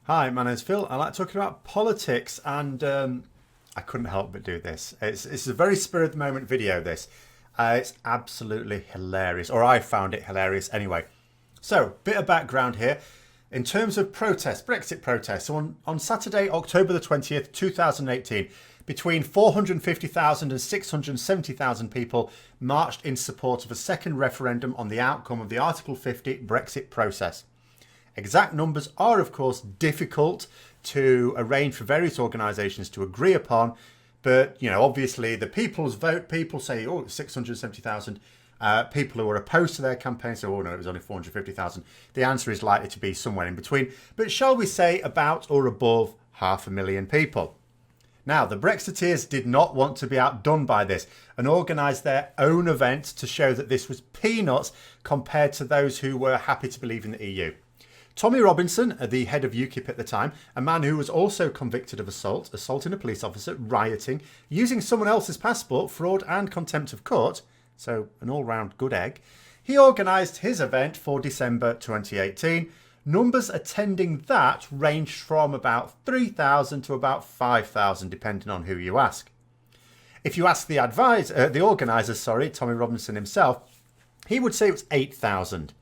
Hi, my name's Phil. I like talking about politics, and I couldn't help but do this. It's a very spur of the moment video. It's absolutely hilarious, or I found it hilarious anyway. So, bit of background here. In terms of protests, Brexit protests, so on Saturday, October the 20th, 2018, between 450,000 and 670,000 people marched in support of a second referendum on the outcome of the Article 50 Brexit process. Exact numbers are, of course, difficult to arrange for various organisations to agree upon. But, you know, obviously the people's vote, people say, oh, it's 670,000. People who are opposed to their campaign say, oh, no, it was only 450,000. The answer is likely to be somewhere in between. But shall we say about or above 500,000 people? Now, the Brexiteers did not want to be outdone by this and organised their own event to show that this was peanuts compared to those who were happy to believe in the EU. Tommy Robinson, the head of UKIP at the time, a man who was also convicted of assaulting a police officer, rioting, using someone else's passport, fraud and contempt of court, so an all-round good egg, he organised his event for December 2018. Numbers attending that ranged from about 3,000 to about 5,000, depending on who you ask. If you ask the organiser, Tommy Robinson himself, he would say it was 8,000.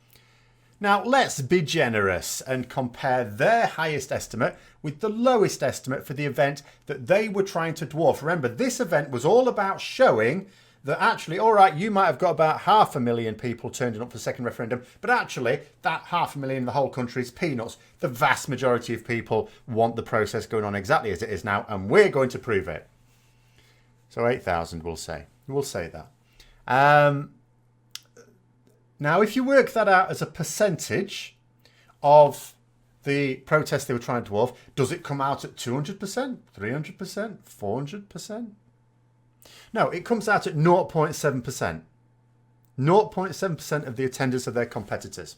Now, let's be generous and compare their highest estimate with the lowest estimate for the event that they were trying to dwarf. Remember, this event was all about showing that actually, all right, you might have got about 500,000 people turning up for the second referendum, but actually that 500,000 in the whole country is peanuts. The vast majority of people want the process going on exactly as it is now, and we're going to prove it. So 8,000, we'll say. We'll say that. Now, if you work that out as a percentage of the protest they were trying to dwarf, does it come out at 200%, 300%, 400%? No, it comes out at 0.7%. 0.7% of the attendance of their competitors.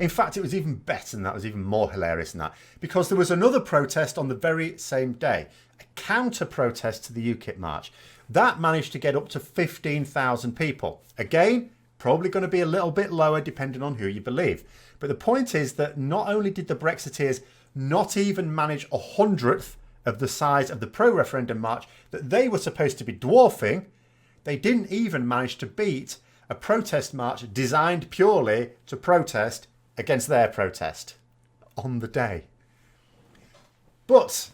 In fact, it was even better than that. It was even more hilarious than that. Because there was another protest on the very same day. A counter-protest to the UKIP march. That managed to get up to 15,000 people. Again, probably going to be a little bit lower depending on who you believe. But the point is that not only did the Brexiteers not even manage 100th of the size of the pro-referendum march that they were supposed to be dwarfing, they didn't even manage to beat a protest march designed purely to protest against their protest on the day. But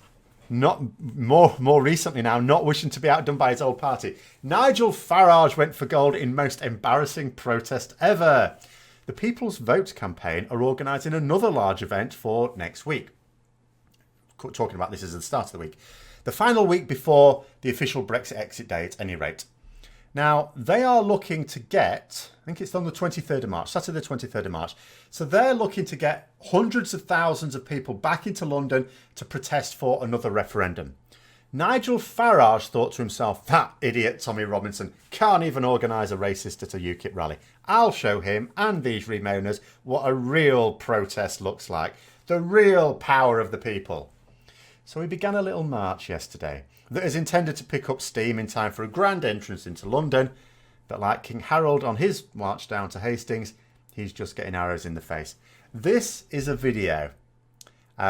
not more recently now, not wishing to be outdone by his old party, Nigel Farage went for gold in most embarrassing protest ever. The People's Vote campaign are organising another large event for next week. Talking about this as the start of the week. The final week before the official Brexit exit day at any rate. Now, they are looking to get, I think it's on the 23rd of March, Saturday the 23rd of March. So they're looking to get hundreds of thousands of people back into London to protest for another referendum. Nigel Farage thought to himself, that idiot Tommy Robinson can't even organise a racist at a UKIP rally. I'll show him and these Remainers what a real protest looks like. The real power of the people. So he began a little march yesterday that is intended to pick up steam in time for a grand entrance into London. But like King Harold on his march down to Hastings, he's just getting arrows in the face. This is a video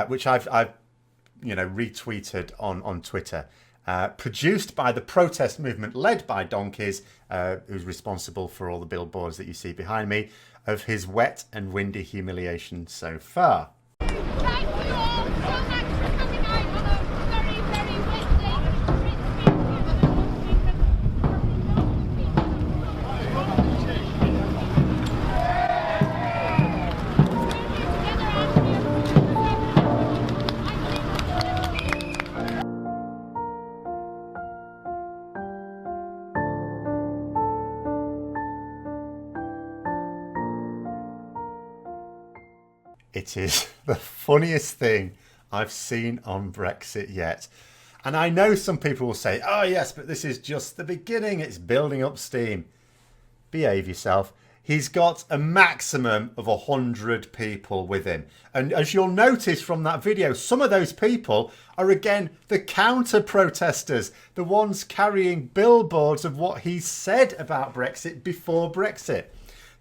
which I've retweeted on Twitter, produced by the protest movement led by Donkeys, who's responsible for all the billboards that you see behind me, of his wet and windy humiliation so far. Thank you all so much for coming out on a very, very windy. It is the funniest thing I've seen on Brexit yet. And I know some people will say, oh yes, but this is just the beginning. It's building up steam. Behave yourself. He's got a maximum of 100 people with him. And as you'll notice from that video, some of those people are again the counter-protesters, the ones carrying billboards of what he said about Brexit before Brexit.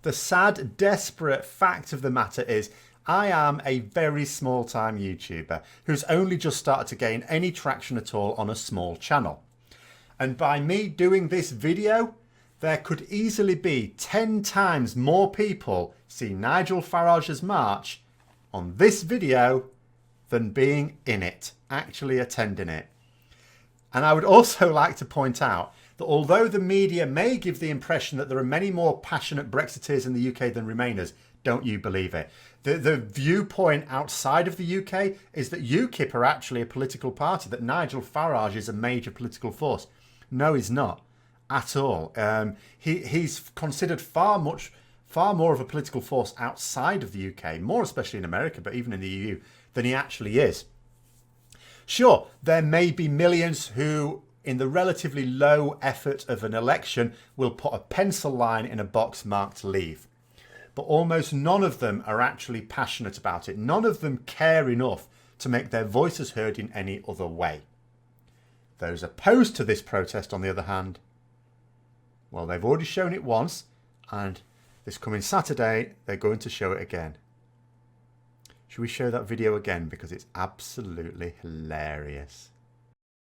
The sad, desperate fact of the matter is, I am a very small-time YouTuber who's only just started to gain any traction at all on a small channel. And by me doing this video, there could easily be 10 times more people see Nigel Farage's march on this video than being in it, actually attending it. And I would also like to point out that although the media may give the impression that there are many more passionate Brexiteers in the UK than Remainers, don't you believe it. The viewpoint outside of the UK is that UKIP are actually a political party, that Nigel Farage is a major political force. No, he's not at all. He's considered far more of a political force outside of the UK, more especially in America, but even in the EU, than he actually is. Sure, there may be millions who, in the relatively low effort of an election, will put a pencil line in a box marked leave. But almost none of them are actually passionate about it. None of them care enough to make their voices heard in any other way. Those opposed to this protest, on the other hand, well, they've already shown it once, and this coming Saturday, they're going to show it again. Should we show that video again? Because it's absolutely hilarious.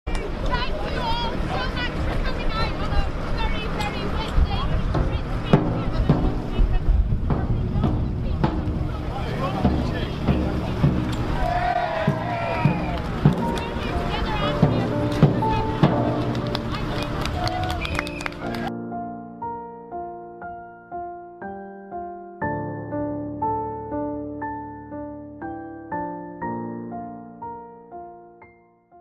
Thank you all so much for coming.